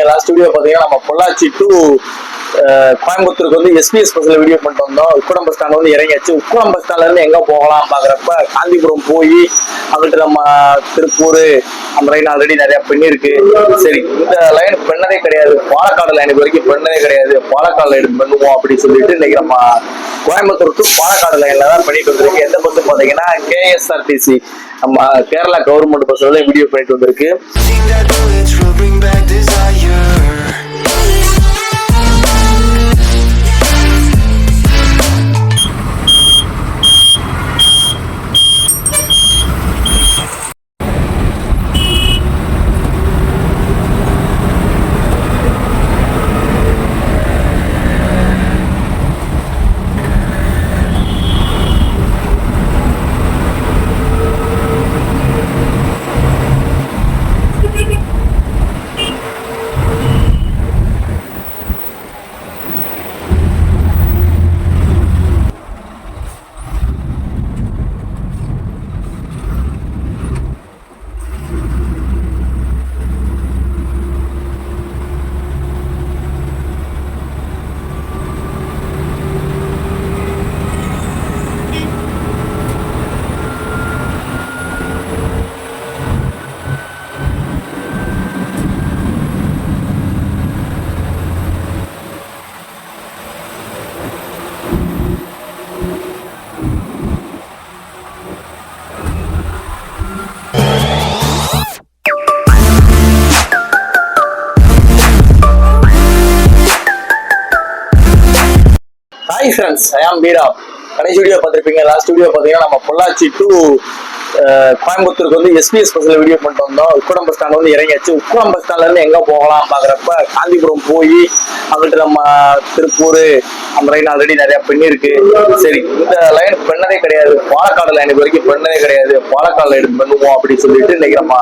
பார்த்திருப்பீங்க. Last video பார்த்தீங்கன்னா நம்ம பொள்ளாச்சி டு கோயம்புத்தூருக்கு வந்து எஸ்பிஎஸ் பஸ்ல வீடியோ பண்ணிட்டு வந்தோம். உக்கடம் பஸ் ஸ்டாண்ட் வந்து இறங்கியாச்சு. உக்கடம் பஸ் ஸ்டாண்ட்ல இருந்து எங்க போகலாம் பாக்குறப்ப காந்திபுரம் போய் அங்கிட்டு நம்ம திருப்பூர் நம்ம லைன் ஆல்ரெடி நிறைய பெண் இருக்கு. சரி, இந்த லைன் பெண்ணதே கிடையாது, பாலக்காடு லைனுக்கு வரைக்கும் பெண்ணதே கிடையாது, பாலக்காடு லைன் பண்ணுவோம் அப்படின்னு சொல்லிட்டு இன்னைக்கு நம்ம கோயம்புத்தூர் டு பாலக்காடு லைன்ல தான் பண்ணிட்டு வந்திருக்கு. எந்த பஸ் பாத்தீங்கன்னா கேஎஸ்ஆர்டிசி நம்ம கேரளா கவர்மெண்ட் பஸ்ல வீடியோ பண்ணிட்டு வந்திருக்கு. Hi friends, I am Bira. கடைசி வீடியோ பார்த்திருப்பீங்க. லாஸ்ட் வீடியோ பார்த்தீங்கன்னா நம்ம பொள்ளாச்சி டு கோயம்புத்தூருக்கு வந்து எஸ்பிஎஸ் பஸ்ல வீடியோ பண்ணிட்டு வந்தோம். உக்கடம் பஸ் ஸ்டாண்ட் வந்து இறங்கியாச்சு. உக்கடம் பஸ் ஸ்டாண்ட்ல இருந்து எங்க போகலாம் பாக்குறப்ப காந்திபுரம் போய் அங்கிட்டு நம்ம திருப்பூர் நம்ம லைன் ஆல்ரெடி நிறைய பெண் இருக்கு. சரி, இந்த லைன் பெண்ணதே கிடையாது, பாலக்காடு லைனுக்கு வரைக்கும் பெண்ணதே கிடையாது, பாலக்காடு லைன் பண்ணுவோம் அப்படின்னு சொல்லிட்டு இன்னைக்கு நம்ம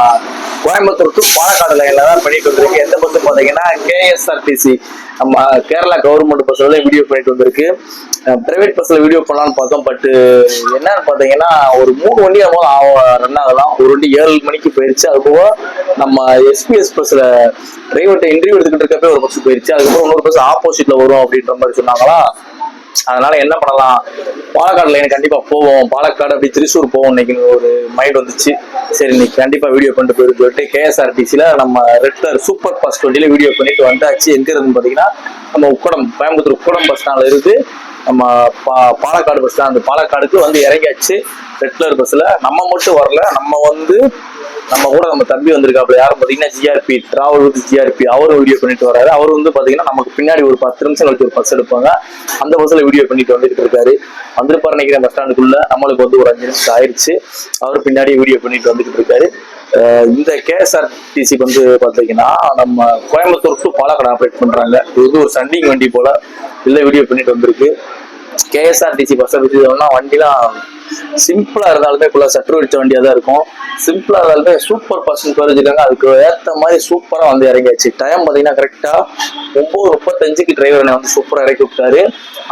கோயம்புத்தூர் டு பாலக்காடு லைன்ல தான் பண்ணிட்டு வந்திருக்கு. எந்த பஸ் பாத்தீங்கன்னா கேஎஸ்ஆர்டிசி நம்ம கேரளா கவர்மெண்ட் பஸ்ல வீடியோ பண்ணிட்டு வந்திருக்கு. பிரைவேட் பஸ்ல வீடியோ பண்ணலாம்னு பார்த்தோம். பட் என்னன்னு பாத்தீங்கன்னா ஒரு 3 வண்டி ரன் ஆகலாம். ஒரு வண்டி 7 மணிக்கு போயிருச்சு. அதுபோக நம்ம எஸ்பிஎஸ் பஸ்ல டிரைவர்கிட்ட இன்டர்வியூ எடுத்துக்கிட்டு இருக்கப்பே ஒரு பஸ் போயிருச்சு. அதுக்கப்புறம் இன்னொரு பஸ் ஆப்போசிட்ல வரும் அப்படின்ற மாதிரி சொன்னாங்களா. அதனால என்ன பண்ணலாம், பாலக்காடு லைன் கண்டிப்பா போவோம், பாலக்காடு அப்படி திருச்சூர் போவோம் இன்னைக்கு ஒரு மைண்ட் வந்துச்சு. சரி, இன்னைக்கு கண்டிப்பா வீடியோ பண்ணிட்டு போயிட்டு சொல்லிட்டு கேஎஸ்ஆர்டிசில நம்ம ரெட்லர் சூப்பர் ஃபாஸ்ட் வண்டியில வீடியோ பண்ணிட்டு வந்தாச்சு. எங்க இருந்து பாத்தீங்கன்னா நம்ம உக்கடம் கோயம்புத்தூர் உக்கடம் பஸ் ஸ்டாண்ட்ல இருந்து நம்ம பாலக்காடு பஸ் ஸ்டாண்ட் பாலக்காடுக்கு வந்து இறங்கியாச்சு. ரெட்லர் பஸ்ல நம்ம மட்டும் வரல, நம்ம கூட நம்ம தம்பி வந்திருக்காப்புல. யாரும் பாத்தீங்கன்னா ஜிஆர்பி டிராவல் வித் ஜிஆர்பி அவரும் வீடியோ பண்ணிட்டு வர்றாரு. அவர் வந்து பாத்தீங்கன்னா நமக்கு பின்னாடி ஒரு 10 நிமிஷம் கழிச்சு ஒரு பஸ் எடுப்பாங்க, அந்த பஸ்ல வீடியோ பண்ணிட்டு வந்துட்டு இருக்காரு. வந்திருப்பாரு நினைக்கிறேன் பஸ் ஸ்டாண்டுக்குள்ள. நம்மளுக்கு வந்து ஒரு 5 நிமிஷம் ஆயிடுச்சு. அவரு பின்னாடி வீடியோ பண்ணிட்டு வந்துட்டு இருக்காரு. இந்த கேஎஸ்ஆர்டிசி வந்து பாத்தீங்கன்னா நம்ம கோயம்புத்தூர் டு பாலக்காடு ஆப்ரேட் பண்றாங்க. இது ஒரு சண்டிங் வண்டி போல இல்ல வீடியோ பண்ணிட்டு வந்திருக்கு. கேஎஸ்ஆர்டிசி பஸ்ஸை வச்சுனா வண்டிலாம் சிம்பிளா இருந்தாலுமே ஃபுல்லா சற்று அடிச்ச வண்டியா தான் இருக்கும். சிம்பிளா இருந்தாலுமே சூப்பர் பர்சன்ட் வச்சிருக்காங்க. அதுக்கு ஏற்ற மாதிரி சூப்பரா வந்து இறங்கியாச்சு. டைம் பாத்தீங்கன்னா கரெக்டா 9:35க்கு டிரைவர் வந்து சூப்பரா இறக்கி விட்டாரு.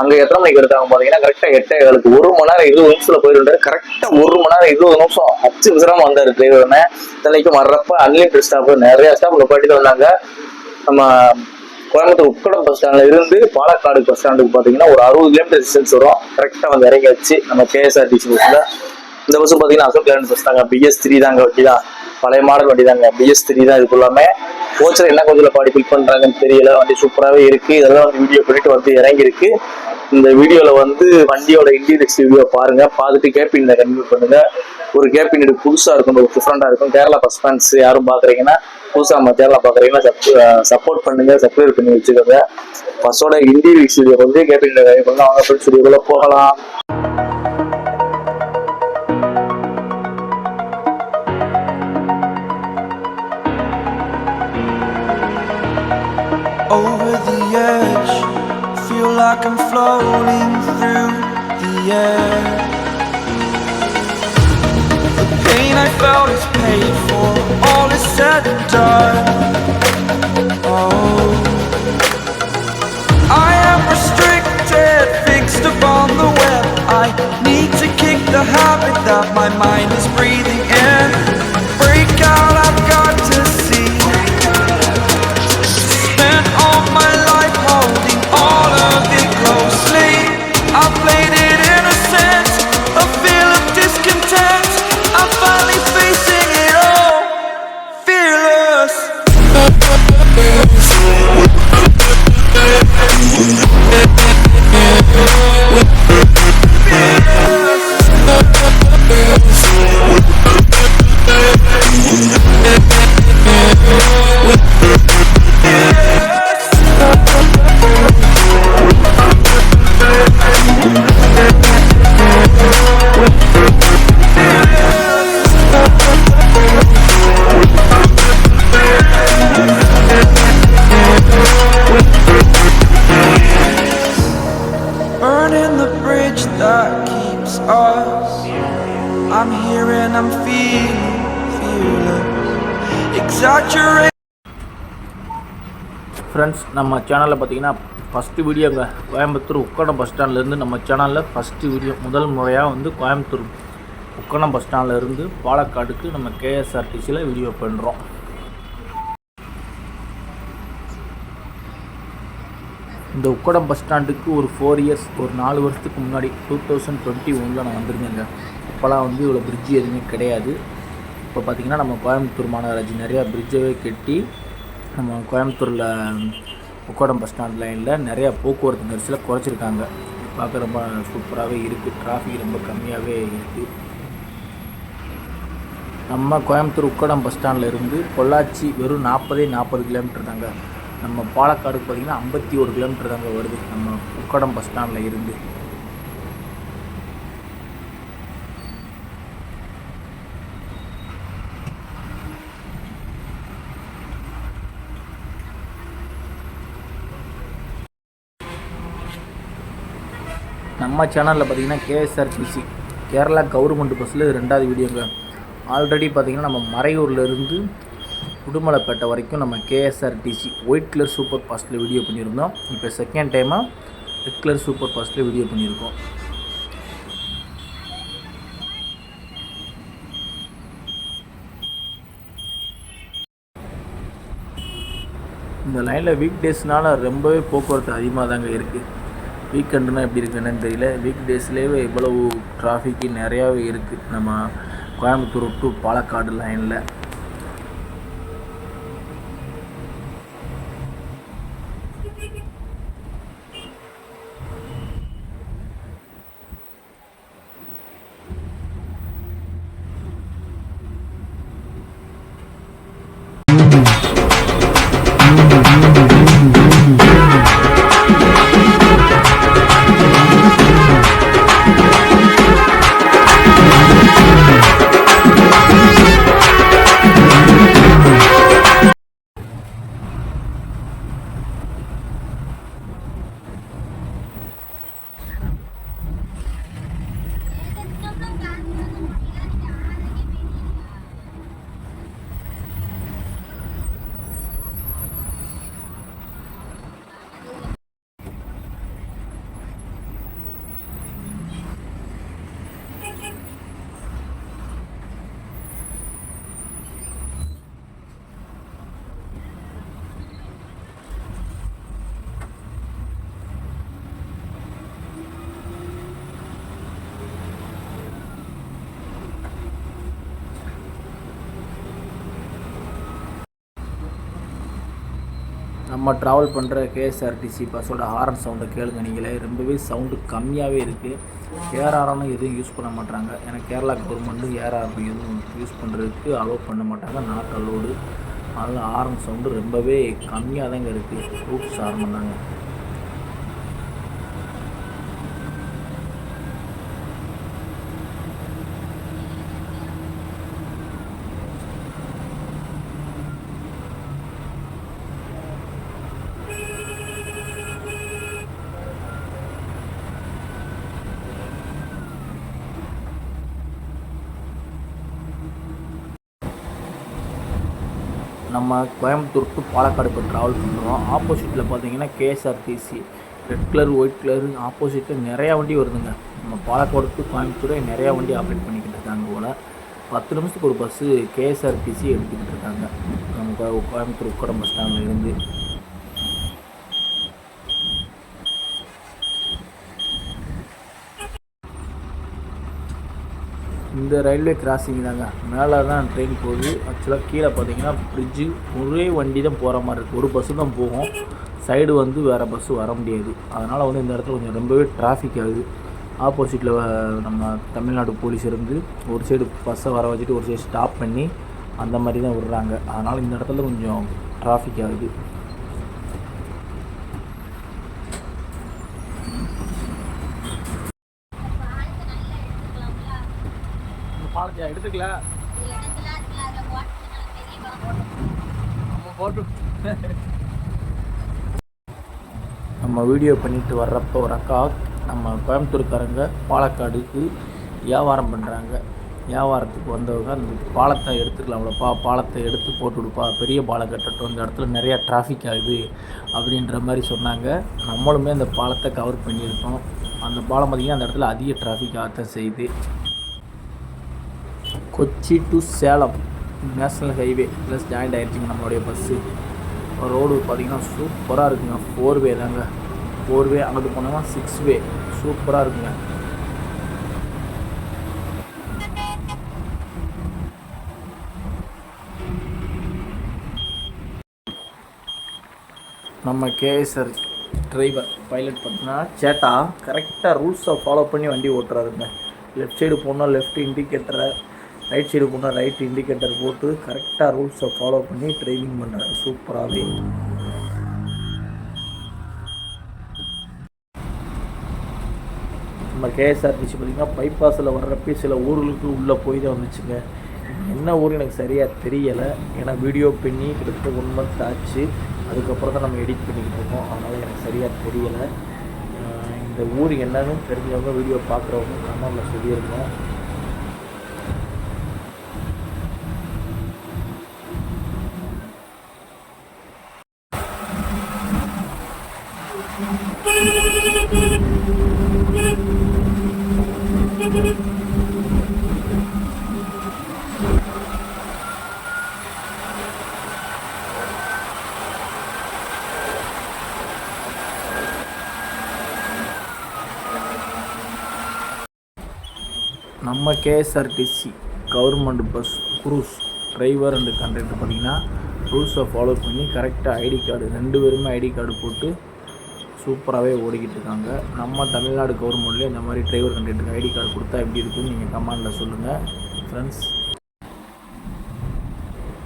அங்க எத்தனை மணிக்கு எடுத்தாங்க பாத்தீங்கன்னா கரெக்டா 8:15. 1 மணி நேரம் 20 நிமிஷத்துல போயிருந்தாரு. கரெக்டா 1 மணி நேரம் 20 நிமிஷம் 10 நிமிஷம் வந்தாரு டிரைவர். இத்தனைக்கும் வர்றப்ப அன்லிமிட்டட் ஸ்டாப் நிறைய ஸ்டாப் நிப்பாட்டிட்டு வந்தாங்க. நம்ம கோயம்புத்தூர் உக்கடம் பஸ் ஸ்டாண்ட்ல இருந்து பாலக்காடு பஸ் ஸ்டாண்டுக்கு பாத்தீங்கன்னா ஒரு 60 கிலோமீட்டர் டிஸ்டன்ஸ் வரும். கரெக்டா வந்து இறங்கியாச்சு நம்ம கேஎஸ்ஆர்டிசி பஸ்ல. இந்த பஸ் பாத்தீங்கன்னா அசோக் லேண்ட் பஸ் தாங்க, BS3 தாங்க வண்டி தான், பழைய மாடல் வண்டி தாங்க, BS3 தான். இது எல்லாமே கோச்சர் என்ன கொஞ்சம் பாடி ஃபில் பண்றாங்கன்னு தெரியல. வண்டி சூப்பராகவே இருக்கு. இதெல்லாம் வந்து வீடியோ பண்ணிட்டு வந்து இறங்கியிருக்கு. இந்த வீடியோல வந்து வண்டியோட இன்டீரியர் வீடியோ பாருங்க, பார்த்துட்டு கேபின் கன்வியூ பண்ணுங்க. ஒரு கேபின் இது புதுசா இருக்கும், ஒரு டிஃப்ரெண்டா இருக்கும். கேரளா பஸ் ஃபேன்ஸ் யாரும் பாக்குறீங்கன்னா புதுசா நம்ம கேரளா பாக்குறீங்கன்னா சப்போர்ட் பண்ணுங்க, சப்ஸ்கிரைப் பண்ணி வச்சுக்கோங்க. பஸ்ஸோட இன்டீரியர் வீடியோ வந்து கேபின் கன்வியூ பண்ணுங்க. அவங்க ஃப்ரெண்ட்ஸ் வீடியோக்குள்ள போகலாம். Over the edge, feel like I'm floating through the air. The pain I felt is paid for, all is said and done. Oh, I am restricted, fixed upon the web. I need to kick the habit that my mind is breathing in. Break out, I've got to see. faded innocence, a feel of discontent. I'm finally facing it all, fearless. Burning the bridge that keeps us. I'm here and I'm feeling fearless. Exaggerate. Friends, நம்ம சேனலில் பார்த்தீங்கன்னா first வீடியோங்க Coimbatore Ukkadam bus ஸ்டாண்ட்லேருந்து நம்ம சேனலில் first video முதல் முறையாக வந்து Coimbatore Ukkadam bus ஸ்டாண்ட்லேருந்து பாலக்காடுக்கு நம்ம கேஎஸ்ஆர்டிசியில் வீடியோ பண்ணுறோம். இந்த உக்கடம் பஸ் ஸ்டாண்டுக்கு ஒரு 4 இயர்ஸ், ஒரு 4 வருஷத்துக்கு முன்னாடி 2021 நான் வந்திருந்தேங்க. இப்போலாம் வந்து இவ்வளோ பிரிட்ஜு எதுவுமே கிடையாது. இப்போ பார்த்திங்கன்னா நம்ம கோயம்புத்தூர் மாநகராட்சி நிறையா பிரிட்ஜவே கட்டி நம்ம கோயம்புத்தூரில் உக்கடம் பஸ் ஸ்டாண்ட் லைனில் நிறையா போக்குவரத்து நெரிசலை குறைச்சிருக்காங்க. பார்க்க ரொம்ப சூப்பராகவே இருக்குது. டிராஃபிக் ரொம்ப கம்மியாகவே இருக்குது. நம்ம கோயம்புத்தூர் உக்கடம் பஸ் ஸ்டாண்டில் இருந்து பொள்ளாச்சி வெறும் 40 கிலோமீட்டர் தாங்க. நம்ம பாலக்காடுக்கு பார்த்திங்கன்னா 51 கிலோமீட்டர் தாங்க வருது நம்ம உக்கடம் பஸ் ஸ்டாண்டில் இருந்து. நம்ம சேனலில் பார்த்திங்கன்னா கேஎஸ்ஆர்டிசி கேரளா கவர்மெண்ட் பஸ்ஸில் 2வது வீடியோங்க. ஆல்ரெடி பார்த்திங்கன்னா நம்ம மறையூர்லேருந்து உடுமலைப்பேட்டை வரைக்கும் நம்ம கேஎஸ்ஆர்டிசி ஒயிட் கலர் சூப்பர் ஃபாஸ்ட்டில் வீடியோ பண்ணியிருந்தோம். இப்போ செகண்ட் டைமாக ரெட் கலர் சூப்பர் ஃபாஸ்ட்டில் வீடியோ பண்ணியிருக்கோம். இந்த லைனில் வீக் டேஸ்னால் ரொம்பவே போக்குவரத்து அதிகமாக தாங்க இருக்குது. வீக்கெண்டுனா எப்படி இருக்குன்னு தெரியல. வீக் டேஸ்லேயே இவ்வளவு டிராஃபிக்கு நிறையாவே இருக்குது நம்ம கோயம்புத்தூர் டு பாலக்காடு லைனில். நம்ம ட்ராவல் பண்ணுற கேஎஸ்ஆர்டிசி பஸ்ஸோட ஹாரன் சவுண்டை கேளுங்க நீங்களே. ரொம்பவே சவுண்டு கம்மியாகவே இருக்குது. ஏஆர்ஆர்னு எதுவும் யூஸ் பண்ண மாட்டாங்க. ஏன்னா கேரளா கவர்மெண்ட்டு ஏஆர்ஆர் எதுவும் யூஸ் பண்ணுறதுக்கு அலோவ் பண்ண மாட்டாங்க. Not allowed. அதனால் ஹாரன் சவுண்டு ரொம்பவே கம்மியாக தாங்க இருக்குது. ரூட்ஸ் ஹாரன் தாங்க. நம்ம கோயம்புத்தூர் டு பாலக்காடு இப்போ ட்ராவல் பண்ணுறோம். ஆப்போசிட்டில் பார்த்தீங்கன்னா KSRTC red colour white colour ஆப்போசிட்டில் நிறையா வண்டி வருதுங்க. நம்ம பாலக்காடு டு கோயம்புத்தூரை நிறையா வண்டி ஆப்ரேட் பண்ணிக்கிட்டு இருக்காங்க போல். 10 நிமிஷத்துக்கு ஒரு பஸ்ஸு கேஎஸ்ஆர்டிசி எடுத்துக்கிட்டு இருக்காங்க நம்ம கோயம்புத்தூர் உக்கடம் பஸ் ஸ்டாண்டில் இருந்து. இந்த ரயில்வே கிராசிங் தாங்க, மேலே தான் ட்ரெயின் போகுது. ஆக்சுவலாக கீழே பார்த்தீங்கன்னா பிரிட்ஜு ஒரே வண்டி தான் போகிற மாதிரி இருக்குது, ஒரு பஸ்ஸு தான் போகும், சைடு வந்து வேறு பஸ்ஸு வர முடியாது. அதனால் வந்து இந்த இடத்துல கொஞ்சம் ரொம்பவே டிராஃபிக் ஆகுது. ஆப்போசிட்டில் நம்ம தமிழ்நாடு போலீஸ் இருந்து ஒரு சைடு பஸ்ஸை வர வச்சுட்டு ஒரு சைடு ஸ்டாப் பண்ணி அந்த மாதிரி தான் விடுறாங்க. அதனால் இந்த இடத்துல கொஞ்சம் டிராஃபிக் ஆகுது. பாலத்தை எடுத்துக்கல நம்ம வீடியோ பண்ணிட்டு வர்றப்போ ஒரு அக்கா நம்ம கோயம்புத்தூர்காரங்க பாலக்காடுக்கு வியாபாரம் பண்ணுறாங்க. வியாபாரத்துக்கு வந்தவங்க அந்த பாலத்தை எடுத்துக்கலாம்லப்பா, பாலத்தை எடுத்து போட்டு விடுப்பா, பெரிய பாலம் கட்டட்டும், இந்த இடத்துல நிறையா டிராஃபிக் ஆகுது அப்படின்ற மாதிரி சொன்னாங்க. நம்மளுமே அந்த பாலத்தை கவர் பண்ணியிருக்கோம். அந்த பாலம் பார்த்திங்கன்னா அந்த இடத்துல அதிக டிராஃபிக் ஆகத்தான் செய்யுது. Kochi to Salem national highway plus joint ஆகிடுச்சிங்க நம்மளுடைய பஸ்ஸு. ரோடு பார்த்திங்கன்னா சூப்பராக இருக்குங்க. 4 வே தாங்க, 4 வே. அங்கிட்டு போனோம்னா 6 வே. சூப்பராக இருக்குங்க. நம்ம கேஎஸ்ஆர் டிரைவர் பைலட் பார்த்தீங்கன்னா சேட்டா கரெக்டாக ரூல்ஸை ஃபாலோ பண்ணி வண்டி ஓட்டுறாருங்க. லெஃப்ட் சைடு போனால் லெஃப்ட் இண்டிகேட்டரை, ரைட் சைடு போனால் ரைட் இண்டிகேட்டர் போட்டு கரெக்டாக ரூல்ஸை ஃபாலோ பண்ணி ட்ரைவிங் பண்ணுறாரு சூப்பராகவே. நம்ம கேஎஸ்ஆர்டிசி பார்த்திங்கன்னா பைபாஸில் வர்றப்ப சில ஊர்களுக்கு உள்ளே போய் தான் வந்துச்சுங்க. என்ன ஊர் எனக்கு சரியாக தெரியலை, ஏன்னா வீடியோ பண்ணி கிட்டத்தட்ட 1 month ஆச்சு. அதுக்கப்புறம் தான் நம்ம எடிட் பண்ணிக்கிட்டு இருக்கோம், அதனால் எனக்கு சரியாக தெரியலை. இந்த ஊர் என்னன்னு தெரிஞ்சவங்க வீடியோ பார்க்குறவங்க கமெண்ட்டில் சொல்லியிருந்தோம். நம்ம KSRTC government bus crews driver and conductor பார்த்திங்கன்னா ரூல்ஸை ஃபாலோ பண்ணி கரெக்டாக ஐடி கார்டு 2 பேருமே ஐடி கார்டு போட்டு சூப்பராகவே ஓடிக்கிட்டு இருக்காங்க. நம்ம தமிழ்நாடு கவர்மெண்ட்லேயே இந்த மாதிரி டிரைவர் கண்டக்டருக்கு ஐடி கார்டு கொடுத்தா எப்படி இருக்குன்னு நீங்கள் கமெண்டில் சொல்லுங்கள் ஃப்ரெண்ட்ஸ்.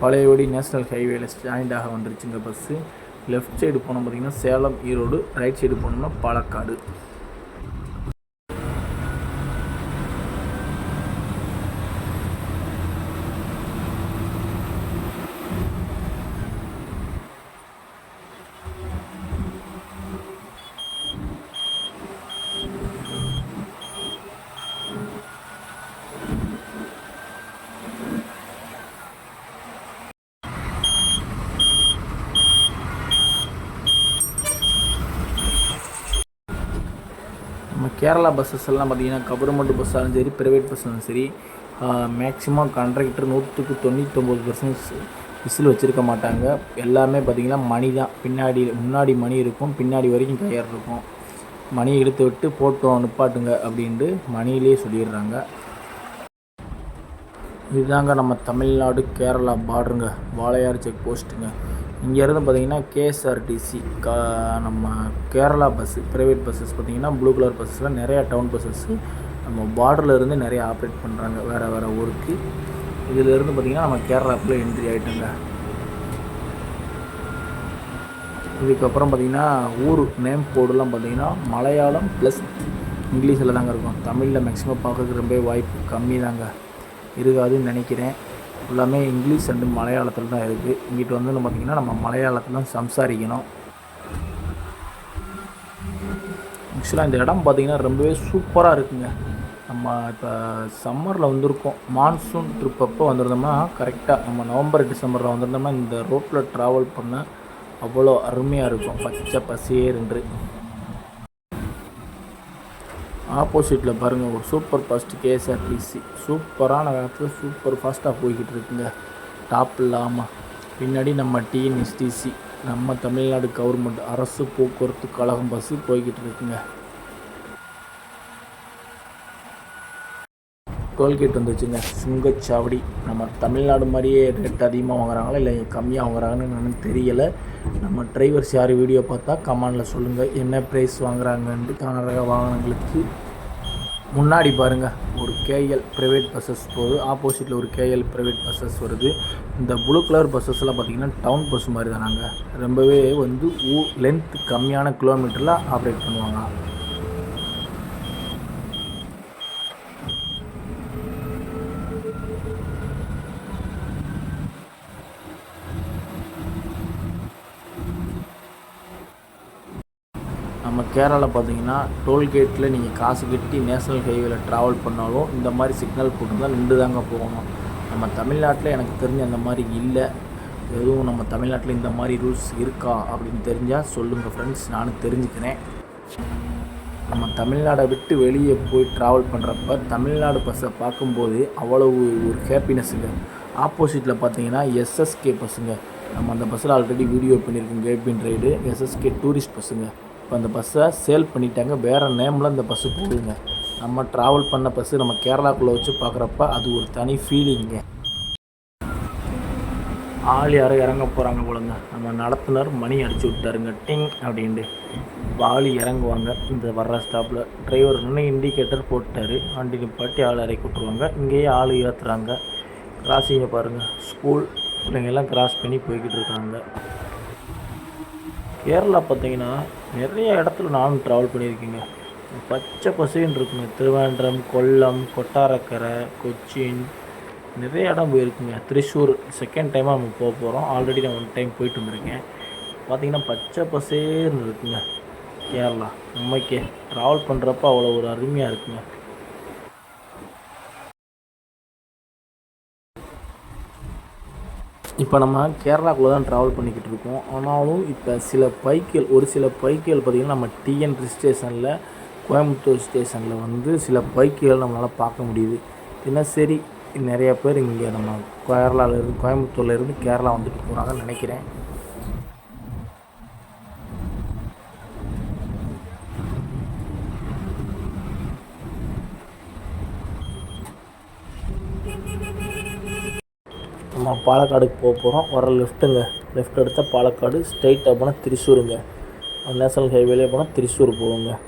பழையபடி நேஷ்னல் ஹைவேல ஜாயிண்ட் ஆக வந்துருச்சுங்க பஸ்ஸு. லெஃப்ட் சைடு போனோம் பார்த்திங்கன்னா சேலம் ஈரோடு, ரைட் சைடு போனோம்னா பாலக்காடு. நம்ம கேரளா பஸ்ஸஸ் எல்லாம் பார்த்திங்கன்னா கவர்மெண்ட் பஸ்ஸாலும் சரி ப்ரைவேட் பஸ்ஸாலும் சரி மேக்ஸிமம் கண்ட்ரக்டர் 99% விசில் வச்சுருக்க மாட்டாங்க. எல்லாமே பார்த்திங்கன்னா மணி தான். முன்னாடி மணி இருக்கும், பின்னாடி வரைக்கும் கயர் இருக்கும். மணியை இழுத்து விட்டு போட்டோம் நிப்பாட்டுங்க அப்படின்ட்டு மணியிலே சொல்லிடுறாங்க. இதுதாங்க நம்ம தமிழ்நாடு கேரளா பார்டருங்க, வாளையார் செக் போஸ்ட்டுங்க. இங்கேருந்து பார்த்திங்கன்னா கேஎஸ்ஆர்டிசி நம்ம கேரளா பஸ்ஸு ப்ரைவேட் பஸ்ஸஸ் பார்த்திங்கன்னா ப்ளூ கலர் பஸ்ஸில் நிறையா டவுன் பஸ்ஸஸ்ஸு நம்ம பார்டரில் இருந்து நிறையா ஆப்ரேட் பண்ணுறாங்க வேறு ஊருக்கு. இதிலேருந்து பார்த்திங்கன்னா நம்ம கேரளாக்குள்ளே என்ட்ரி ஆகிட்டோங்க. இதுக்கப்புறம் பார்த்திங்கன்னா ஊர் நேம் போர்டுலாம் பார்த்திங்கன்னா மலையாளம் ப்ளஸ் இங்கிலீஷில் தாங்க இருக்கும். தமிழில் மேக்ஸிமம் பார்க்கறதுக்கு ரொம்ப வாய்ப்பு கம்மி தாங்க, இருக்காதுன்னு நினைக்கிறேன். எல்லாமே இங்கிலீஷ் அண்டு மலையாளத்தில் தான் இருக்குது. இங்கிட்டு வந்து பார்த்திங்கன்னா நம்ம மலையாளத்தில் தான் சம்சாரிக்கணும். ஆக்சுவலாக இந்த இடம் பார்த்திங்கன்னா ரொம்பவே சூப்பராக இருக்குங்க. நம்ம இப்போ சம்மரில் வந்திருக்கோம், மான்சூன் ட்ரிப் அப்போ வந்திருந்தோம்னா கரெக்டாக நம்ம நவம்பர் டிசம்பரில் வந்திருந்தோம்னா இந்த ரோட்டில் ட்ராவல் பண்ண அவ்வளோ அருமையாக இருக்கும், பச்சை பசேரென்று. ஆப்போசிட்டில் பாருங்கள் ஒரு சூப்பர் ஃபாஸ்ட் கேஎஸ்ஆர்டிசி சூப்பரான வேகத்தில் சூப்பர் ஃபாஸ்ட்டாக போய்கிட்டு இருக்குங்க. டாப் இல்லாமல் பின்னாடி நம்ம டிஎன்எஸ்டிசி நம்ம தமிழ்நாடு கவர்மெண்ட் அரசு போக்குவரத்து கழகம் பஸ்ஸு போய்கிட்டு இருக்குங்க. டோல்கேட் வந்துச்சுங்க, சுங்கச்சாவடி. நம்ம தமிழ்நாடு மாதிரியே ரேட் அதிகமாக வாங்குறாங்களா இல்லை கம்மியாக வாங்குறாங்கன்னு எனக்கு தெரியலை. நம்ம டிரைவர்ஸ் யார் வீடியோ பார்த்தா கமெண்டில் சொல்லுங்கள் என்ன ப்ரைஸ் வாங்குறாங்கன்ட்டு. கனரக வாகனங்களுக்கு முன்னாடி பாருங்கள் ஒரு கேஎல் ப்ரைவேட் பஸ்ஸஸ் போகுது, ஆப்போசிட்டில் ஒரு கேஎல் ப்ரைவேட் பஸ்ஸஸ் வருது. இந்த ப்ளூ கலர் பஸ்ஸஸ்லாம் பார்த்திங்கன்னா டவுன் பஸ் மாதிரி தானாங்க, ரொம்பவே வந்து லென்த் கம்மியான கிலோமீட்டரில் ஆப்ரேட் பண்ணுவாங்க. நம்ம கேரளாவில் பார்த்தீங்கன்னா டோல்கேட்டில் நீங்கள் காசு கட்டி நேஷ்னல் ஹைவேல ட்ராவல் பண்ணாலும் இந்த மாதிரி சிக்னல் போட்டு தான் நின்று தாங்க போகணும். நம்ம தமிழ்நாட்டில் எனக்கு தெரிஞ்ச அந்த மாதிரி இல்லை. எதுவும் நம்ம தமிழ்நாட்டில் இந்த மாதிரி ரூல்ஸ் இருக்கா அப்படின்னு தெரிஞ்சால் சொல்லுங்கள் ஃப்ரெண்ட்ஸ், நானும் தெரிஞ்சுக்கிறேன். நம்ம தமிழ்நாடை விட்டு வெளியே போய் ட்ராவல் பண்ணுறப்ப தமிழ்நாடு பஸ்ஸை பார்க்கும்போது அவ்வளவு ஒரு ஹாப்பினஸ்ஸுங்க. ஆப்போசிட்டில் பார்த்தீங்கன்னா எஸ்எஸ்கே பஸ்ஸுங்க. நம்ம அந்த பஸ்ஸில் ஆல்ரெடி வீடியோ பண்ணியிருக்கோம், கேபின் ரைடு. எஸ்எஸ்கே டூரிஸ்ட் பஸ்ஸுங்க. இப்போ அந்த பஸ்ஸை சேல் பண்ணிட்டாங்க, வேறு நேமில் இந்த பஸ்ஸு போகுதுங்க. நம்ம ட்ராவல் பண்ண பஸ்ஸு நம்ம கேரளாக்குள்ளே வச்சு பார்க்குறப்ப அது ஒரு தனி ஃபீலிங்க. ஆள் யாரும் இறங்க போகிறாங்க போலங்க. நம்ம நடத்துனர் மணி அடிச்சு விட்டாருங்க, டிங் அப்படின்ட்டு. ஆள் இறங்குவாங்க இந்த வர்ற ஸ்டாப்பில். டிரைவர் இன்னும் இண்டிகேட்டர் போட்டார், வண்டி நிப்பாட்டி ஆள் இறக்கி விட்ருவாங்க. இங்கேயே ஆள் ஏற்றுறாங்க. கிராஸிங்கை பாருங்கள், ஸ்கூல் பிள்ளைங்கெல்லாம் கிராஸ் பண்ணி போய்கிட்டு இருக்காங்க. கேரளா பார்த்திங்கன்னா நிறைய இடத்துல நானும் ட்ராவல் பண்ணியிருக்கேங்க. பச்சை பசேன்னு இருக்குங்க. திருவேண்டரம், கொல்லம், கொட்டாரக்கரை, கொச்சின், நிறைய இடம் போயிருக்குங்க. திருச்சூர் செகண்ட் டைமாக நம்ம போக போகிறோம். ஆல்ரெடி நான் 1 டைம் போயிட்டு வந்திருக்கேன். பார்த்திங்கன்னா பச்சை பசேன்னு இருக்குங்க கேரளா. உண்மைக்கே ட்ராவல் பண்ணுறப்ப அவ்வளோ ஒரு அருமையாக இருக்குங்க. இப்போ நம்ம கேரளாக்குள்ளே தான் ட்ராவல் பண்ணிக்கிட்டு இருக்கோம். ஆனாலும் இப்போ ஒரு சில பைக்குகள் பார்த்திங்கன்னா நம்ம டிஎன் ஸ்டேஷனில், கோயம்புத்தூர் ஸ்டேஷனில் வந்து சில பைக்குகள் நம்மளால் பார்க்க முடியுது. தினசரி நிறையா பேர் இங்கே நம்ம கோயம்புத்தூர்லேருந்து கேரளா வந்துட்டு போகிறாங்கன்னு நினைக்கிறேன். நம்ம பாலக்காடுக்கு போக போகிறோம். வர லெஃப்ட் எடுத்தால் பாலக்காடு, ஸ்ட்ரைட்டாக போனால் திருச்சூருங்க. நேஷனல் ஹைவேலே போனால் திருச்சூர் போகுங்க.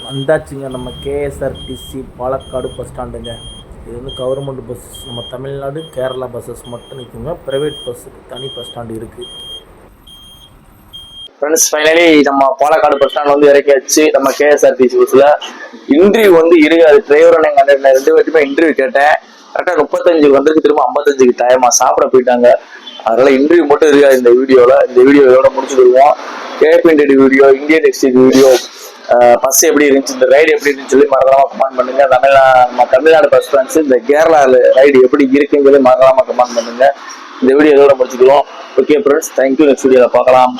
வந்தாச்சுங்க நம்ம கேஎஸ்ஆர்டிசி பாலக்காடு பஸ் ஸ்டாண்டுங்க. இது வந்து கவர்மெண்ட் பஸ், நம்ம தமிழ்நாடு கேரளா பஸ்ஸஸ் மட்டும் நிற்குங்க. ப்ரைவேட் பஸ்ஸுக்கு தனி பஸ் ஸ்டாண்டு இருக்குது. ஃப்ரெண்ட்ஸ், ஃபைனலி நம்ம பாலக்காடு பஸ் ஸ்டாண்ட் வந்து இறக்கியாச்சு. நம்ம கேஎஸ்ஆர்டிசி பஸ்ஸில் இன்டர்வியூ வந்து இருக்காது. டிரைவர் எங்கள் 2 பேருமே இன்டர்வியூ கேட்டேன். கரெக்டாக 35 வந்துருக்கு, திரும்ப 55க்கு டைமாக சாப்பிட போயிட்டாங்க. அதனால இன்டர்வியூ மட்டும் இருக்காது இந்த வீடியோவில். இந்த வீடியோ இதோட முடிச்சுடுவோம். Cabin video, Indian exchange video, bus எப்படி இருந்துச்சு, இந்த ரைடு எப்படி இருந்துச்சு சொல்லி மறக்காம கமெண்ட் பண்ணுங்க. தமிழ்நாடு பஸ் ஃப்ரெண்ட்ஸ் இந்த கேரளா ரைடு எப்படி இருக்குன்னு சொல்லி மறக்காம கமெண்ட் பண்ணுங்க. இந்த வீடியோ இதோட முடிச்சுக்கிறோம். Okay friends, thank you. நெக்ஸ்ட் வீடியோவில் பார்க்கலாம்.